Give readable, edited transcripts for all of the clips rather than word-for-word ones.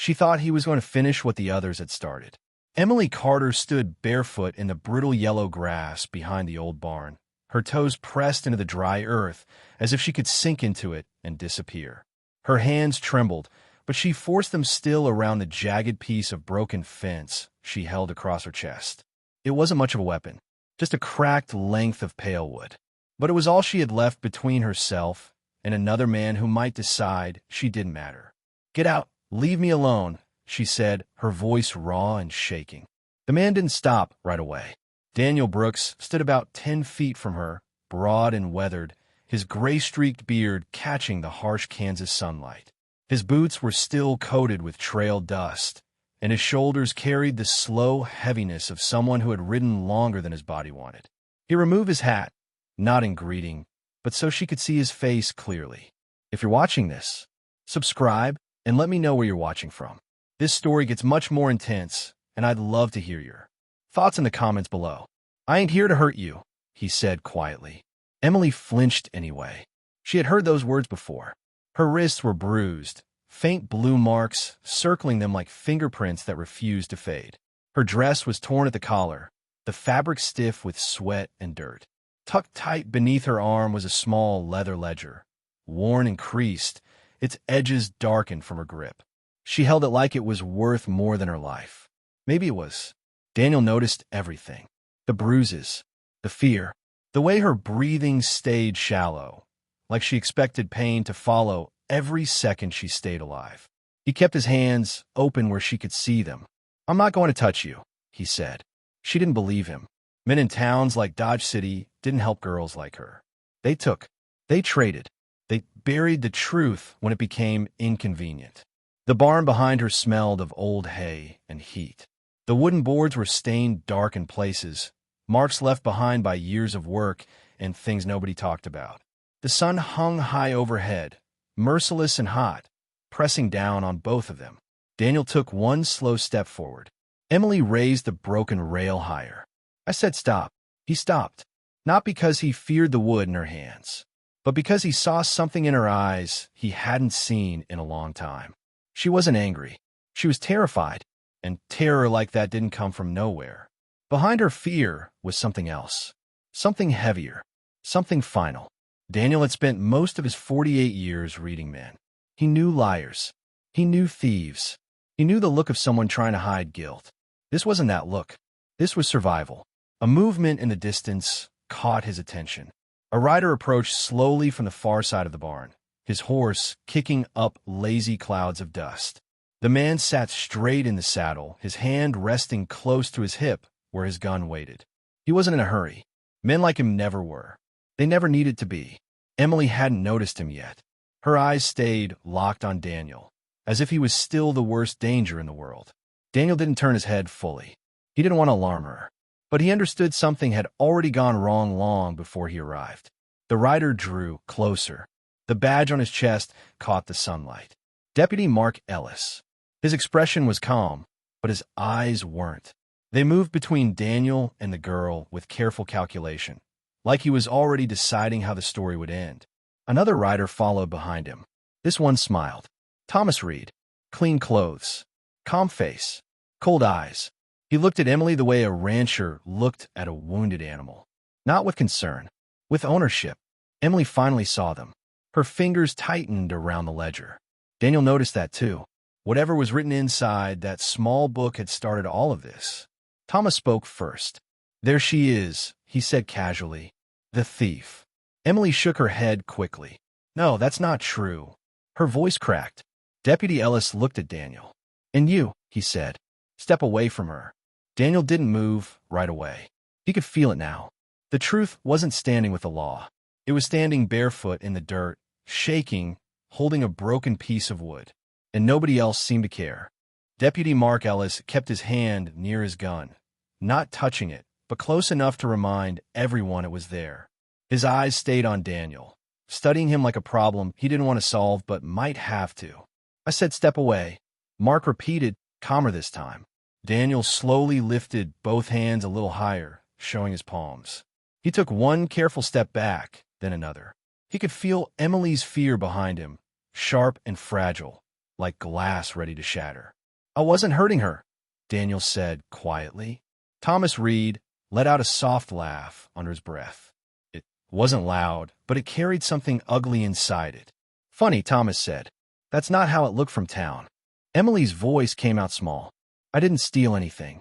She thought he was going to finish what the others had started. Emily Carter stood barefoot in the brittle yellow grass behind the old barn, her toes pressed into the dry earth as if she could sink into it and disappear. Her hands trembled, but she forced them still around the jagged piece of broken fence she held across her chest. It wasn't much of a weapon, just a cracked length of pale wood. But it was all she had left between herself and another man who might decide she didn't matter. "Get out! Leave me alone," she said, her voice raw and shaking. The man didn't stop right away. Daniel Brooks stood about 10 feet from her, broad and weathered, his gray-streaked beard catching the harsh Kansas sunlight. His boots were still coated with trail dust, and his shoulders carried the slow heaviness of someone who had ridden longer than his body wanted. He removed his hat, not in greeting, but so she could see his face clearly. If you're watching this, subscribe and let me know where you're watching from. This story gets much more intense, and I'd love to hear your thoughts in the comments below. "I ain't here to hurt you," he said quietly. Emily flinched anyway. She had heard those words before. Her wrists were bruised, faint blue marks circling them like fingerprints that refused to fade. Her dress was torn at the collar, the fabric stiff with sweat and dirt. Tucked tight beneath her arm was a small leather ledger, worn and creased, its edges darkened from her grip. She held it like it was worth more than her life. Maybe it was. Daniel noticed everything. The bruises, the fear, the way her breathing stayed shallow, like she expected pain to follow every second she stayed alive. He kept his hands open where she could see them. "I'm not going to touch you," he said. She didn't believe him. Men in towns like Dodge City didn't help girls like her. They traded. They buried the truth when it became inconvenient. The barn behind her smelled of old hay and heat. The wooden boards were stained dark in places, marks left behind by years of work and things nobody talked about. The sun hung high overhead, merciless and hot, pressing down on both of them. Daniel took one slow step forward. Emily raised the broken rail higher. "I said stop." He stopped, not because he feared the wood in her hands, but because he saw something in her eyes he hadn't seen in a long time. She wasn't angry. She was terrified, and terror like that didn't come from nowhere. Behind her fear was something else, something heavier, something final. Daniel had spent most of his 48 years reading men. He knew liars. He knew thieves. He knew the look of someone trying to hide guilt. This wasn't that look. This was survival. A movement in the distance caught his attention. A rider approached slowly from the far side of the barn, his horse kicking up lazy clouds of dust. The man sat straight in the saddle, his hand resting close to his hip where his gun waited. He wasn't in a hurry. Men like him never were. They never needed to be. Emily hadn't noticed him yet. Her eyes stayed locked on Daniel, as if he was still the worst danger in the world. Daniel didn't turn his head fully. He didn't want to alarm her, but he understood something had already gone wrong long before he arrived. The rider drew closer. The badge on his chest caught the sunlight. Deputy Mark Ellis. His expression was calm, but his eyes weren't. They moved between Daniel and the girl with careful calculation, like he was already deciding how the story would end. Another rider followed behind him. This one smiled. Thomas Reed. Clean clothes. Calm face. Cold eyes. He looked at Emily the way a rancher looked at a wounded animal. Not with concern, with ownership. Emily finally saw them. Her fingers tightened around the ledger. Daniel noticed that too. Whatever was written inside that small book had started all of this. Thomas spoke first. "There she is," he said casually. "The thief." Emily shook her head quickly. "No, that's not true." Her voice cracked. Deputy Ellis looked at Daniel. "And you," he said. "Step away from her." Daniel didn't move right away. He could feel it now. The truth wasn't standing with the law. It was standing barefoot in the dirt, shaking, holding a broken piece of wood. And nobody else seemed to care. Deputy Mark Ellis kept his hand near his gun, not touching it, but close enough to remind everyone it was there. His eyes stayed on Daniel, studying him like a problem he didn't want to solve but might have to. "I said step away," Mark repeated, calmer this time. Daniel slowly lifted both hands a little higher, showing his palms. He took one careful step back, then another. He could feel Emily's fear behind him, sharp and fragile, like glass ready to shatter. "I wasn't hurting her," Daniel said quietly. Thomas Reed let out a soft laugh under his breath. It wasn't loud, but it carried something ugly inside it. "Funny," Thomas said. "That's not how it looked from town." Emily's voice came out small. "I didn't steal anything."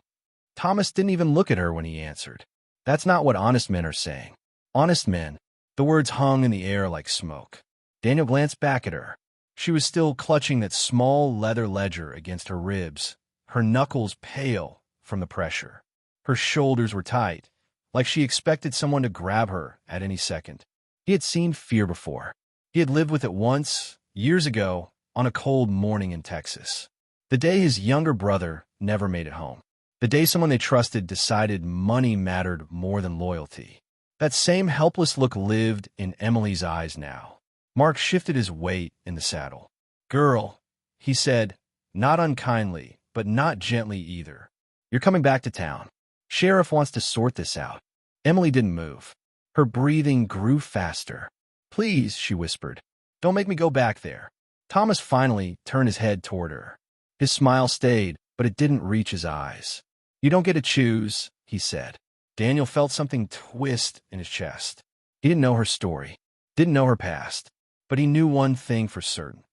Thomas didn't even look at her when he answered. "That's not what honest men are saying." Honest men. The words hung in the air like smoke. Daniel glanced back at her. She was still clutching that small leather ledger against her ribs, her knuckles pale from the pressure. Her shoulders were tight, like she expected someone to grab her at any second. He had seen fear before. He had lived with it once, years ago, on a cold morning in Texas. The day his younger brother never made it home. The day someone they trusted decided money mattered more than loyalty. That same helpless look lived in Emily's eyes now. Mark shifted his weight in the saddle. "Girl," he said, not unkindly, but not gently either. "You're coming back to town. Sheriff wants to sort this out." Emily didn't move. Her breathing grew faster. "Please," she whispered, "don't make me go back there." Thomas finally turned his head toward her. His smile stayed, but it didn't reach his eyes. "You don't get to choose," he said. Daniel felt something twist in his chest. He didn't know her story, didn't know her past, but he knew one thing for certain.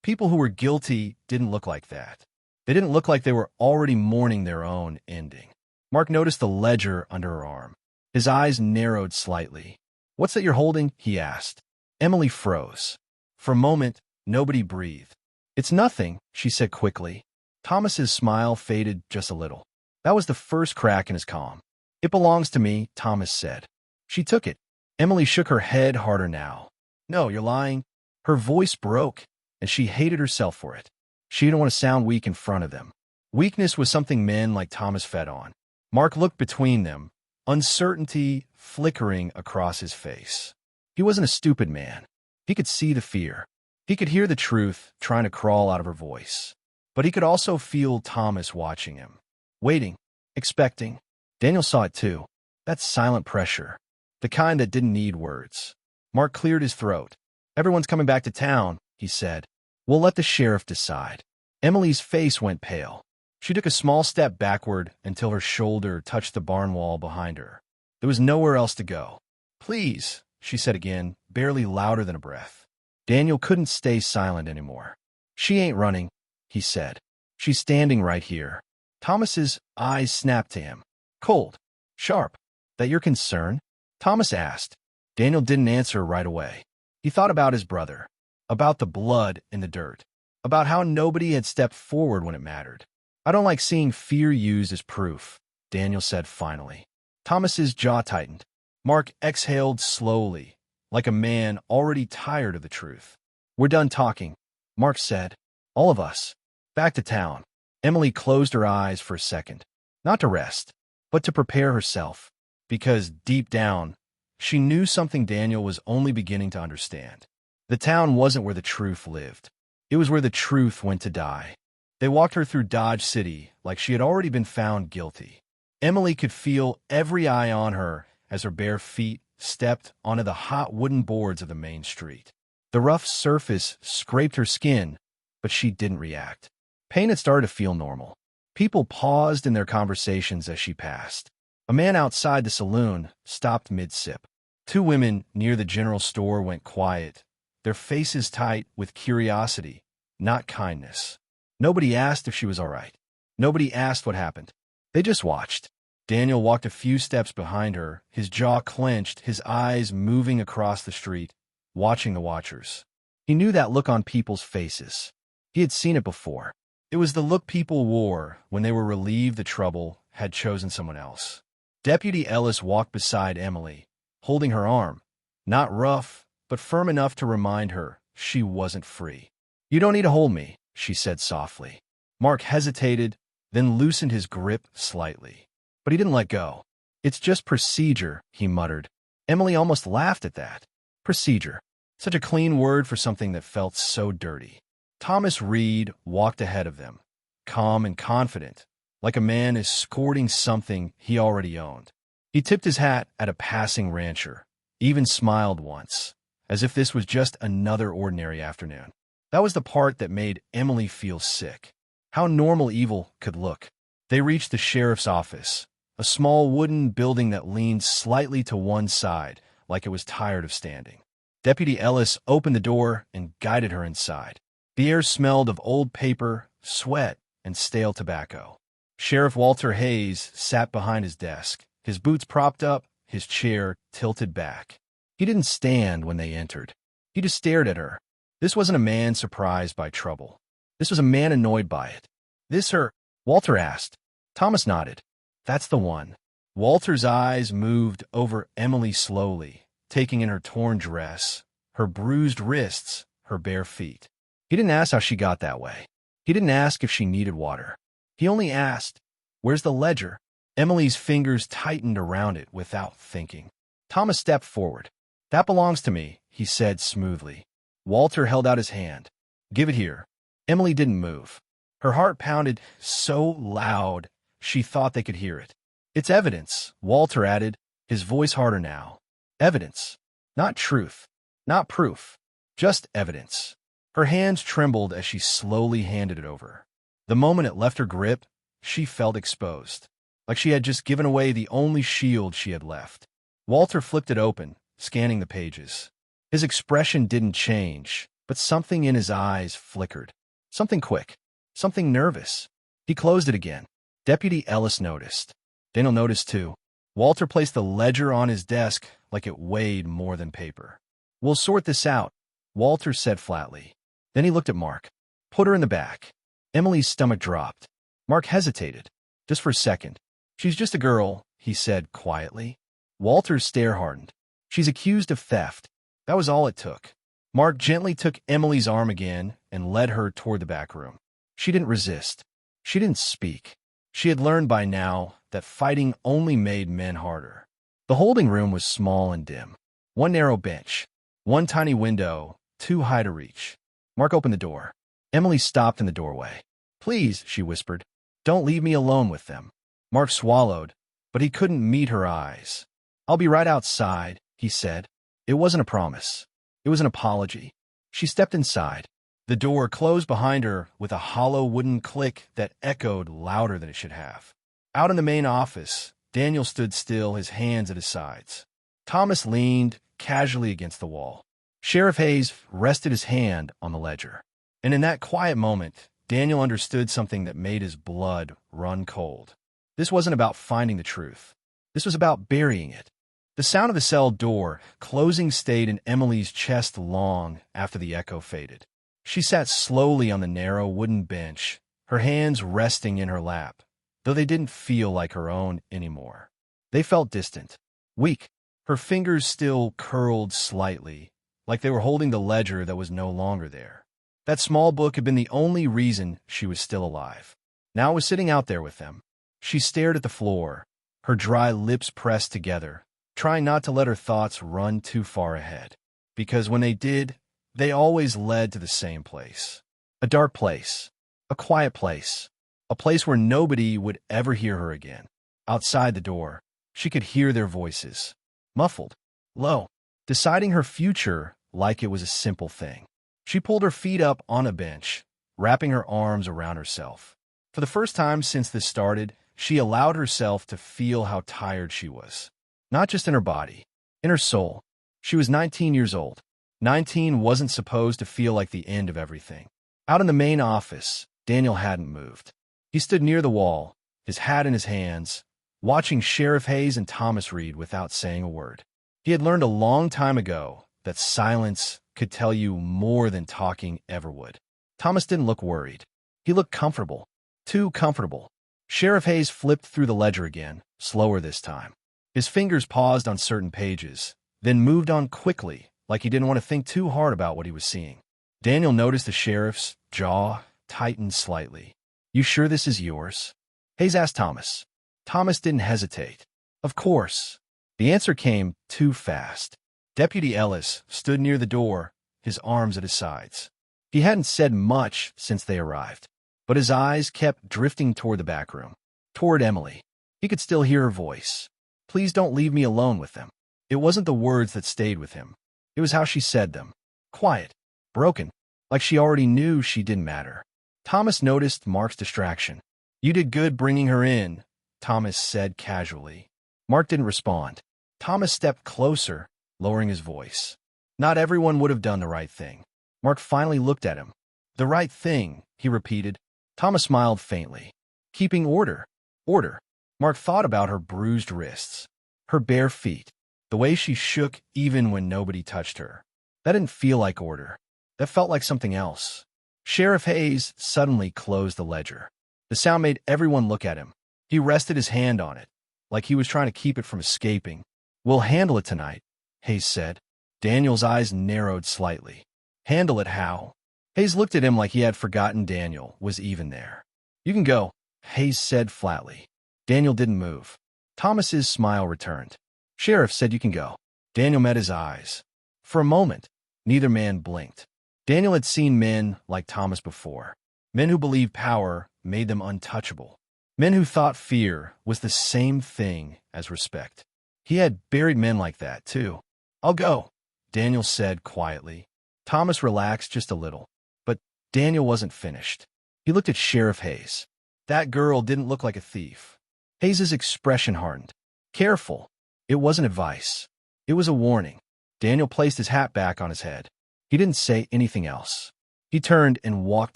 People who were guilty didn't look like that. They didn't look like they were already mourning their own ending. Mark noticed the ledger under her arm. His eyes narrowed slightly. "What's that you're holding?" he asked. Emily froze. For a moment, nobody breathed. "It's nothing," she said quickly. Thomas's smile faded just a little. That was the first crack in his calm. "It belongs to me," Thomas said. She took it. Emily shook her head harder now. "No, you're lying." Her voice broke, and she hated herself for it. She didn't want to sound weak in front of them. Weakness was something men like Thomas fed on. Mark looked between them, uncertainty flickering across his face. He wasn't a stupid man. He could see the fear. He could hear the truth trying to crawl out of her voice. But he could also feel Thomas watching him. Waiting, expecting. Daniel saw it too. That silent pressure. The kind that didn't need words. Mark cleared his throat. "Everyone's coming back to town," he said. "We'll let the sheriff decide." Emily's face went pale. She took a small step backward until her shoulder touched the barn wall behind her. There was nowhere else to go. "Please," she said again, barely louder than a breath. Daniel couldn't stay silent anymore. "She ain't running," he said. "She's standing right here." Thomas's eyes snapped to him. Cold. Sharp. "That your concern?" Thomas asked. Daniel didn't answer right away. He thought about his brother, about the blood in the dirt, about how nobody had stepped forward when it mattered. "I don't like seeing fear used as proof," Daniel said finally. Thomas's jaw tightened. Mark exhaled slowly, like a man already tired of the truth. "We're done talking," Mark said. "All of us. Back to town." Emily closed her eyes for a second, not to rest, but to prepare herself, because deep down, she knew something Daniel was only beginning to understand. The town wasn't where the truth lived. It was where the truth went to die. They walked her through Dodge City like she had already been found guilty. Emily could feel every eye on her as her bare feet stepped onto the hot wooden boards of the main street. The rough surface scraped her skin, but she didn't react. Pain had started to feel normal. People paused in their conversations as she passed. A man outside the saloon stopped mid-sip. Two women near the general store went quiet, their faces tight with curiosity, not kindness. Nobody asked if she was all right. Nobody asked what happened. They just watched. Daniel walked a few steps behind her, his jaw clenched, his eyes moving across the street, watching the watchers. He knew that look on people's faces. He had seen it before. It was the look people wore when they were relieved the trouble had chosen someone else. Deputy Ellis walked beside Emily, holding her arm, not rough, but firm enough to remind her she wasn't free. "You don't need to hold me," she said softly. Mark hesitated, then loosened his grip slightly. But he didn't let go. "It's just procedure," he muttered. Emily almost laughed at that. Procedure. Such a clean word for something that felt so dirty. Thomas Reed walked ahead of them, calm and confident, like a man escorting something he already owned. He tipped his hat at a passing rancher, even smiled once, as if this was just another ordinary afternoon. That was the part that made Emily feel sick. How normal evil could look. They reached the sheriff's office, a small wooden building that leaned slightly to one side, like it was tired of standing. Deputy Ellis opened the door and guided her inside. The air smelled of old paper, sweat, and stale tobacco. Sheriff Walter Hayes sat behind his desk, his boots propped up, his chair tilted back. He didn't stand when they entered. He just stared at her. This wasn't a man surprised by trouble. This was a man annoyed by it. "This her?" Walter asked. Thomas nodded. "That's the one." Walter's eyes moved over Emily slowly, taking in her torn dress, her bruised wrists, her bare feet. He didn't ask how she got that way. He didn't ask if she needed water. He only asked, "Where's the ledger?" Emily's fingers tightened around it without thinking. Thomas stepped forward. "That belongs to me," he said smoothly. Walter held out his hand. "Give it here." Emily didn't move. Her heart pounded so loud she thought they could hear it. "It's evidence," Walter added, his voice harder now. "Evidence. Not truth. Not proof. Just evidence." Her hands trembled as she slowly handed it over. The moment it left her grip, she felt exposed, like she had just given away the only shield she had left. Walter flipped it open, scanning the pages. His expression didn't change, but something in his eyes flickered. Something quick. Something nervous. He closed it again. Deputy Ellis noticed. Daniel noticed too. Walter placed the ledger on his desk like it weighed more than paper. "We'll sort this out," Walter said flatly. Then he looked at Mark. "Put her in the back." Emily's stomach dropped. Mark hesitated, just for a second. "She's just a girl," he said quietly. Walter's stare hardened. "She's accused of theft." That was all it took. Mark gently took Emily's arm again and led her toward the back room. She didn't resist. She didn't speak. She had learned by now that fighting only made men harder. The holding room was small and dim. One narrow bench, one tiny window, too high to reach. Mark opened the door. Emily stopped in the doorway. "Please," she whispered, "don't leave me alone with them." Mark swallowed, but he couldn't meet her eyes. "I'll be right outside," he said. It wasn't a promise. It was an apology. She stepped inside. The door closed behind her with a hollow wooden click that echoed louder than it should have. Out in the main office, Daniel stood still, his hands at his sides. Thomas leaned casually against the wall. Sheriff Hayes rested his hand on the ledger. And in that quiet moment, Daniel understood something that made his blood run cold. This wasn't about finding the truth. This was about burying it. The sound of the cell door closing stayed in Emily's chest long after the echo faded. She sat slowly on the narrow wooden bench, her hands resting in her lap, though they didn't feel like her own anymore. They felt distant, weak. Her fingers still curled slightly, like they were holding the ledger that was no longer there. That small book had been the only reason she was still alive. Now it was sitting out there with them. She stared at the floor, her dry lips pressed together, trying not to let her thoughts run too far ahead. Because when they did, they always led to the same place. A dark place, a quiet place, a place where nobody would ever hear her again. Outside the door, she could hear their voices, muffled, low, deciding her future like it was a simple thing. She pulled her feet up on a bench, wrapping her arms around herself. For the first time since this started, she allowed herself to feel how tired she was. Not just in her body, in her soul. She was 19 years old. 19 wasn't supposed to feel like the end of everything. Out in the main office, Daniel hadn't moved. He stood near the wall, his hat in his hands, watching Sheriff Hayes and Thomas read without saying a word. He had learned a long time ago that silence could tell you more than talking ever would. Thomas didn't look worried. He looked comfortable. Too comfortable. Sheriff Hayes flipped through the ledger again, slower this time. His fingers paused on certain pages, then moved on quickly, like he didn't want to think too hard about what he was seeing. Daniel noticed the sheriff's jaw tightened slightly. "You sure this is yours?" Hayes asked Thomas. Thomas didn't hesitate. "Of course." The answer came too fast. Deputy Ellis stood near the door, his arms at his sides. He hadn't said much since they arrived, but his eyes kept drifting toward the back room, toward Emily. He could still hear her voice. "Please don't leave me alone with them." It wasn't the words that stayed with him. It was how she said them. Quiet, broken, like she already knew she didn't matter. Thomas noticed Mark's distraction. "You did good bringing her in," Thomas said casually. Mark didn't respond. Thomas stepped closer, lowering his voice. "Not everyone would have done the right thing." Mark finally looked at him. "The right thing," he repeated. Thomas smiled faintly. "Keeping order." Order. Mark thought about her bruised wrists, her bare feet, the way she shook even when nobody touched her. That didn't feel like order. That felt like something else. Sheriff Hayes suddenly closed the ledger. The sound made everyone look at him. He rested his hand on it, like he was trying to keep it from escaping. "We'll handle it tonight," Hayes said. Daniel's eyes narrowed slightly. "Handle it how?" Hayes looked at him like he had forgotten Daniel was even there. "You can go," Hayes said flatly. Daniel didn't move. Thomas's smile returned. "Sheriff said you can go." Daniel met his eyes. For a moment, neither man blinked. Daniel had seen men like Thomas before. Men who believed power made them untouchable. Men who thought fear was the same thing as respect. He had buried men like that, too. "I'll go," Daniel said quietly. Thomas relaxed just a little. But Daniel wasn't finished. He looked at Sheriff Hayes. That girl didn't look like a thief. Hayes's expression hardened. "Careful." It wasn't advice. It was a warning. Daniel placed his hat back on his head. He didn't say anything else. He turned and walked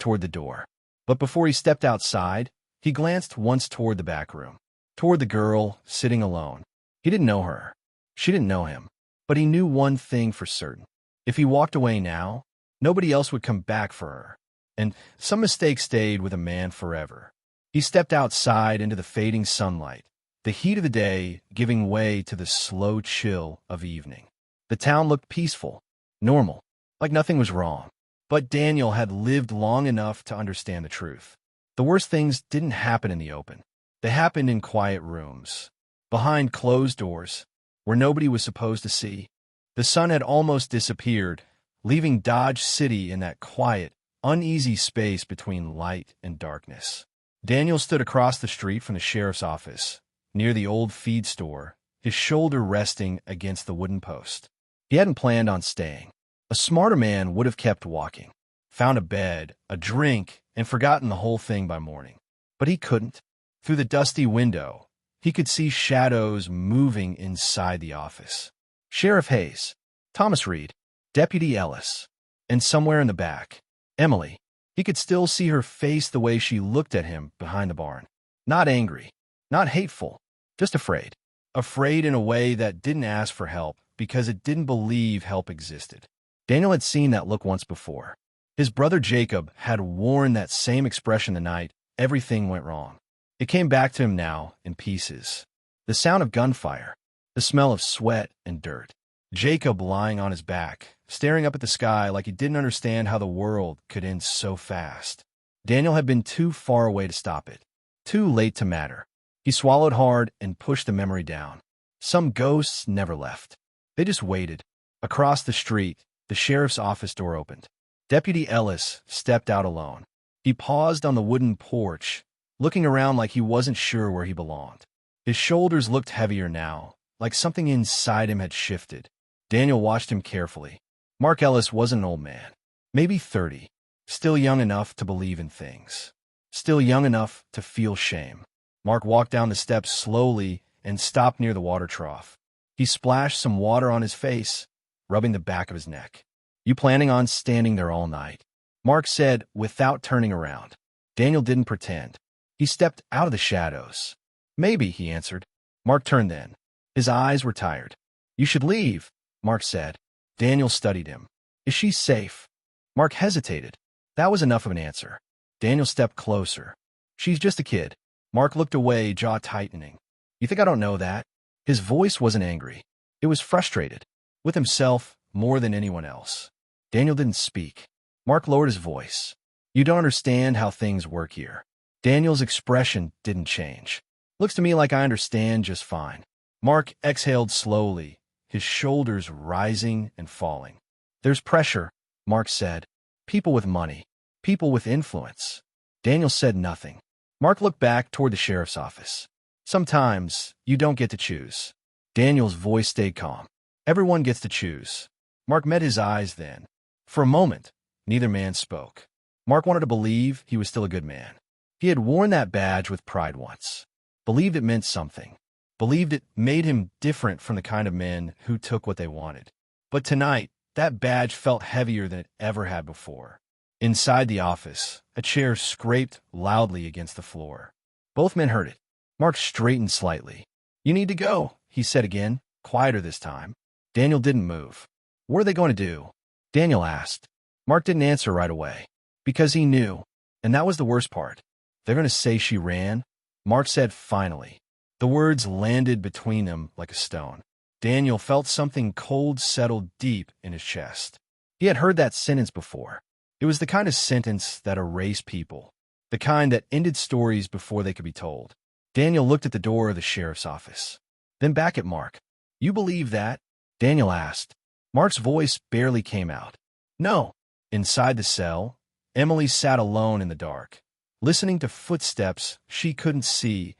toward the door. But before he stepped outside, he glanced once toward the back room, toward the girl sitting alone. He didn't know her. She didn't know him. But he knew one thing for certain. If he walked away now, nobody else would come back for her. And some mistake stayed with a man forever. He stepped outside into the fading sunlight, the heat of the day giving way to the slow chill of evening. The town looked peaceful, normal, like nothing was wrong. But Daniel had lived long enough to understand the truth. The worst things didn't happen in the open. They happened in quiet rooms, behind closed doors, where nobody was supposed to see. The sun had almost disappeared, leaving Dodge City in that quiet, uneasy space between light and darkness. Daniel stood across the street from the sheriff's office, near the old feed store, his shoulder resting against the wooden post. He hadn't planned on staying. A smarter man would have kept walking, found a bed, a drink, and forgotten the whole thing by morning. But he couldn't. Through the dusty window, he could see shadows moving inside the office. Sheriff Hayes, Thomas Reed, Deputy Ellis, and somewhere in the back, Emily. He could still see her face the way she looked at him behind the barn. Not angry, not hateful, just afraid. Afraid in a way that didn't ask for help because it didn't believe help existed. Daniel had seen that look once before. His brother Jacob had worn that same expression the night everything went wrong. It came back to him now in pieces. The sound of gunfire, the smell of sweat and dirt. Jacob lying on his back, staring up at the sky like he didn't understand how the world could end so fast. Daniel had been too far away to stop it, too late to matter. He swallowed hard and pushed the memory down. Some ghosts never left. They just waited. Across the street, the sheriff's office door opened. Deputy Ellis stepped out alone. He paused on the wooden porch, looking around like he wasn't sure where he belonged. His shoulders looked heavier now, like something inside him had shifted. Daniel watched him carefully. Mark Ellis wasn't an old man, maybe 30, still young enough to believe in things, still young enough to feel shame. Mark walked down the steps slowly and stopped near the water trough. He splashed some water on his face, rubbing the back of his neck. "You planning on standing there all night?" Mark said without turning around. Daniel didn't pretend. He stepped out of the shadows. "Maybe," he answered. Mark turned then. His eyes were tired. "You should leave," Mark said. Daniel studied him. "Is she safe?" Mark hesitated. That was enough of an answer. Daniel stepped closer. "She's just a kid." Mark looked away, jaw tightening. "You think I don't know that?" His voice wasn't angry. It was frustrated, with himself more than anyone else. Daniel didn't speak. Mark lowered his voice. "You don't understand how things work here." Daniel's expression didn't change. "Looks to me like I understand just fine." Mark exhaled slowly, his shoulders rising and falling. "There's pressure," Mark said. "People with money. People with influence." Daniel said nothing. Mark looked back toward the sheriff's office. "Sometimes you don't get to choose." Daniel's voice stayed calm. "Everyone gets to choose." Mark met his eyes then. For a moment, Neither man spoke. Mark wanted to believe he was still a good man. He had worn that badge with pride once. Believed it meant something. Believed it made him different from the kind of men who took what they wanted. But tonight, that badge felt heavier than it ever had before. Inside the office, a chair scraped loudly against the floor. Both men heard it. Mark straightened slightly. "You need to go," he said again, quieter this time. Daniel didn't move. "What are they going to do?" Daniel asked. Mark didn't answer right away. Because he knew. And that was the worst part. "They're going to say she ran," Mark said finally. The words landed between them like a stone. Daniel felt something cold settle deep in his chest. He had heard that sentence before. It was the kind of sentence that erased people. The kind that ended stories before they could be told. Daniel looked at the door of the sheriff's office. Then back at Mark. "You believe that?" Daniel asked. Mark's voice barely came out. "No." Inside the cell, Emily sat alone in the dark, listening to footsteps she couldn't see,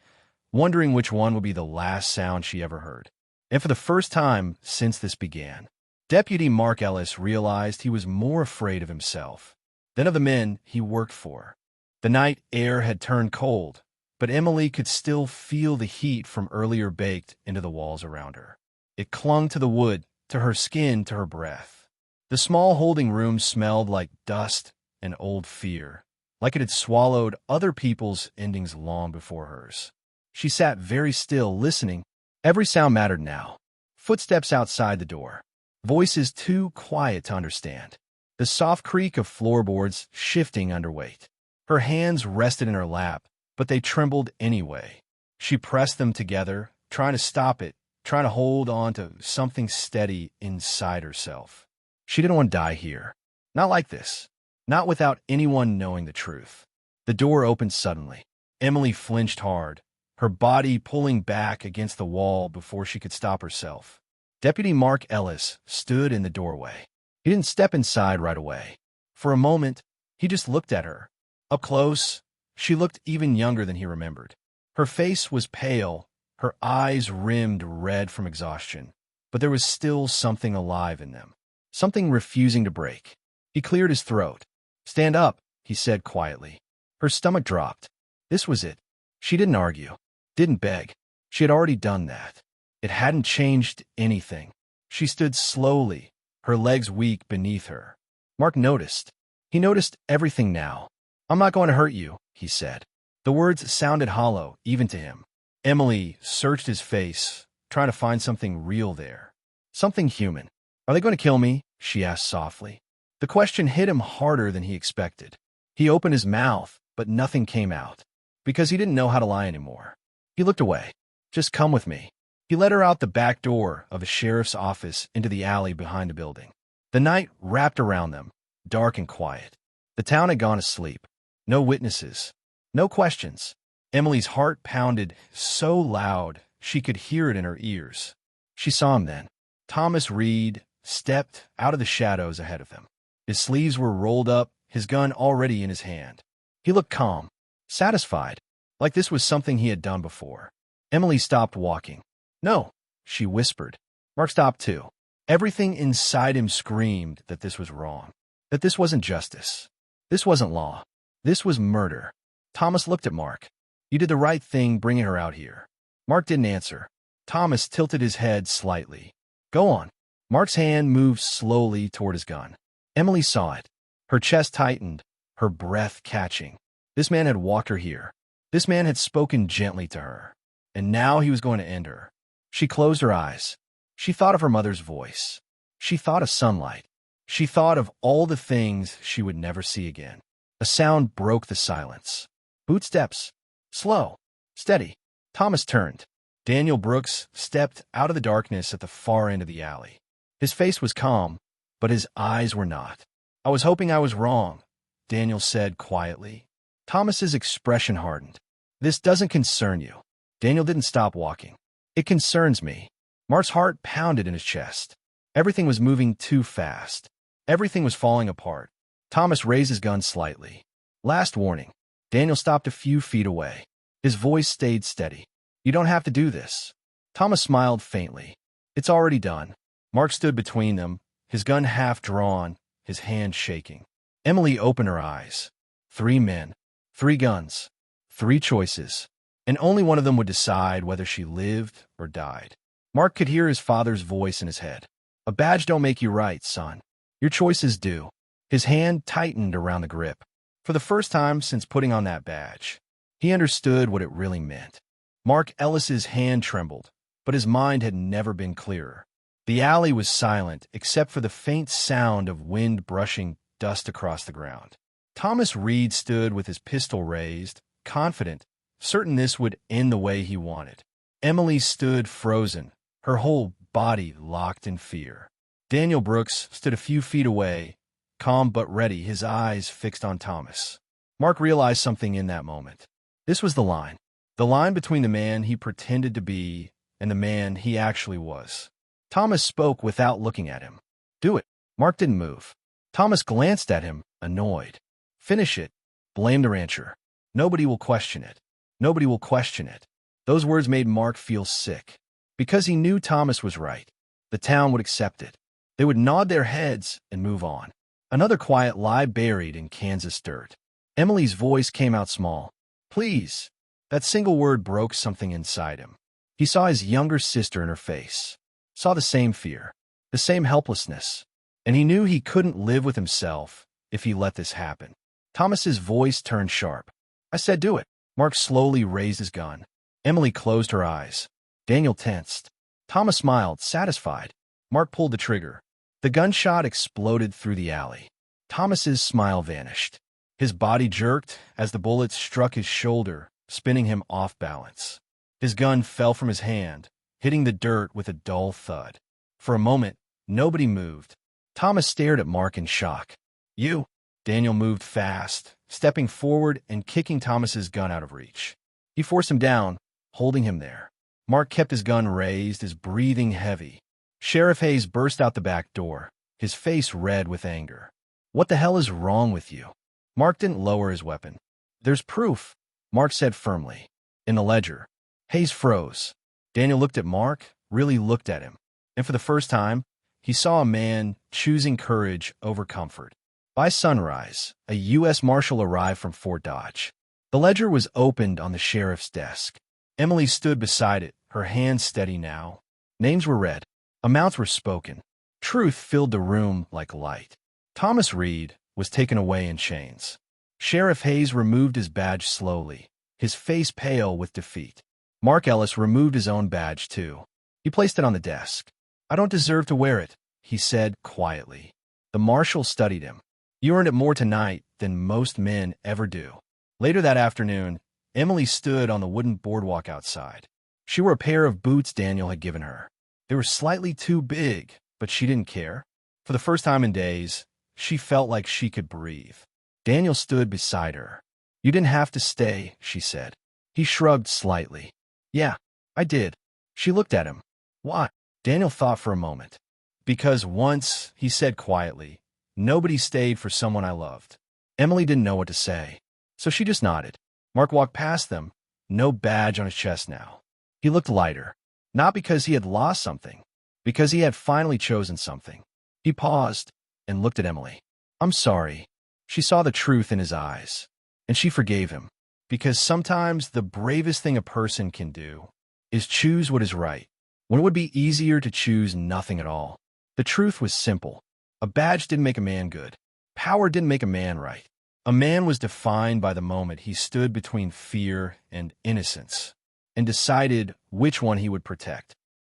wondering which one would be the last sound she ever heard. And for the first time since this began, Deputy Mark Ellis realized he was more afraid of himself than of the men he worked for. The night air had turned cold, but Emily could still feel the heat from earlier baked into the walls around her. It clung to the wood, to her skin, to her breath. The small holding room smelled like dust and old fear, like it had swallowed other people's endings long before hers. She sat very still, listening. Every sound mattered now. Footsteps outside the door. Voices too quiet to understand. The soft creak of floorboards shifting under weight. Her hands rested in her lap, but they trembled anyway. She pressed them together, trying to stop it, trying to hold on to something steady inside herself. She didn't want to die here. Not like this. Not without anyone knowing the truth. The door opened suddenly. Emily flinched hard, her body pulling back against the wall before she could stop herself. Deputy Mark Ellis stood in the doorway. He didn't step inside right away. For a moment, he just looked at her. Up close, she looked even younger than he remembered. Her face was pale, her eyes rimmed red from exhaustion, but there was still something alive in them, something refusing to break. He cleared his throat. "Stand up," he said quietly. Her stomach dropped. This was it. She didn't argue, didn't beg. She had already done that. It hadn't changed anything. She stood slowly, her legs weak beneath her. Mark noticed. He noticed everything now. "I'm not going to hurt you," he said. The words sounded hollow, even to him. Emily searched his face, trying to find something real there. Something human. "Are they going to kill me?" she asked softly. The question hit him harder than he expected. He opened his mouth, but nothing came out, because he didn't know how to lie anymore. He looked away. "Just come with me." He led her out the back door of the sheriff's office into the alley behind the building. The night wrapped around them, dark and quiet. The town had gone to sleep. No witnesses. No questions. Emily's heart pounded so loud she could hear it in her ears. She saw him then. Thomas Reed stepped out of the shadows ahead of them. His sleeves were rolled up, his gun already in his hand. He looked calm, satisfied, like this was something he had done before. Emily stopped walking. "No," she whispered. Mark stopped too. Everything inside him screamed that this was wrong, that this wasn't justice. This wasn't law. This was murder. Thomas looked at Mark. "You did the right thing bringing her out here." Mark didn't answer. Thomas tilted his head slightly. "Go on." Mark's hand moved slowly toward his gun. Emily saw it. Her chest tightened, her breath catching. This man had walked her here. This man had spoken gently to her. And now he was going to end her. She closed her eyes. She thought of her mother's voice. She thought of sunlight. She thought of all the things she would never see again. A sound broke the silence. Footsteps. Slow. Steady. Thomas turned. Daniel Brooks stepped out of the darkness at the far end of the alley. His face was calm, but his eyes were not. "I was hoping I was wrong," Daniel said quietly. Thomas's expression hardened. "This doesn't concern you." Daniel didn't stop walking. "It concerns me." Mark's heart pounded in his chest. Everything was moving too fast. Everything was falling apart. Thomas raised his gun slightly. "Last warning." Daniel stopped a few feet away. His voice stayed steady. "You don't have to do this." Thomas smiled faintly. "It's already done." Mark stood between them, his gun half drawn, his hand shaking. Emily opened her eyes. 3 men, 3 guns, 3 choices, and only one of them would decide whether she lived or died. Mark could hear his father's voice in his head. A badge don't make you right, son. Your choices do. His hand tightened around the grip. For the first time since putting on that badge, he understood what it really meant. Mark Ellis's hand trembled, but his mind had never been clearer. The alley was silent except for the faint sound of wind brushing dust across the ground. Thomas Reed stood with his pistol raised, confident, certain this would end the way he wanted. Emily stood frozen, her whole body locked in fear. Daniel Brooks stood a few feet away, calm but ready, his eyes fixed on Thomas. Mark realized something in that moment. This was the line between the man he pretended to be and the man he actually was. Thomas spoke without looking at him. Do it. Mark didn't move. Thomas glanced at him, annoyed. Finish it. Blame the rancher. Nobody will question it. Nobody will question it. Those words made Mark feel sick. Because he knew Thomas was right. The town would accept it. They would nod their heads and move on. Another quiet lie buried in Kansas dirt. Emily's voice came out small. Please. That single word broke something inside him. He saw his younger sister in her face. Saw the same fear. The same helplessness. And he knew he couldn't live with himself if he let this happen. Thomas's voice turned sharp. I said do it. Mark slowly raised his gun. Emily closed her eyes. Daniel tensed. Thomas smiled, satisfied. Mark pulled the trigger. The gunshot exploded through the alley. Thomas's smile vanished. His body jerked as the bullet struck his shoulder, spinning him off balance. His gun fell from his hand, hitting the dirt with a dull thud. For a moment, nobody moved. Thomas stared at Mark in shock. You? Daniel moved fast, stepping forward and kicking Thomas's gun out of reach. He forced him down, holding him there. Mark kept his gun raised, his breathing heavy. Sheriff Hayes burst out the back door, his face red with anger. What the hell is wrong with you? Mark didn't lower his weapon. There's proof, Mark said firmly. In the ledger. Hayes froze. Daniel looked at Mark, really looked at him. And for the first time, he saw a man choosing courage over comfort. By sunrise, a U.S. Marshal arrived from Fort Dodge. The ledger was opened on the sheriff's desk. Emily stood beside it, her hands steady now. Names were read. Amounts were spoken. Truth filled the room like light. Thomas Reed was taken away in chains. Sheriff Hayes removed his badge slowly, his face pale with defeat. Mark Ellis removed his own badge, too. He placed it on the desk. I don't deserve to wear it, he said quietly. The marshal studied him. You earned it more tonight than most men ever do. Later that afternoon, Emily stood on the wooden boardwalk outside. She wore a pair of boots Daniel had given her. They were slightly too big, but she didn't care. For the first time in days, she felt like she could breathe. Daniel stood beside her. You didn't have to stay, she said. He shrugged slightly. Yeah, I did. She looked at him. Why? Daniel thought for a moment. Because once, he said quietly, nobody stayed for someone I loved. Emily didn't know what to say, so she just nodded. Mark walked past them, no badge on his chest now. He looked lighter, not because he had lost something, because he had finally chosen something. He paused and looked at Emily. I'm sorry. She saw the truth in his eyes, and she forgave him, because sometimes the bravest thing a person can do is choose what is right, when it would be easier to choose nothing at all. The truth was simple. A badge didn't make a man good. Power didn't make a man right. A man was defined by the moment he stood between fear and innocence and decided which one he would protect.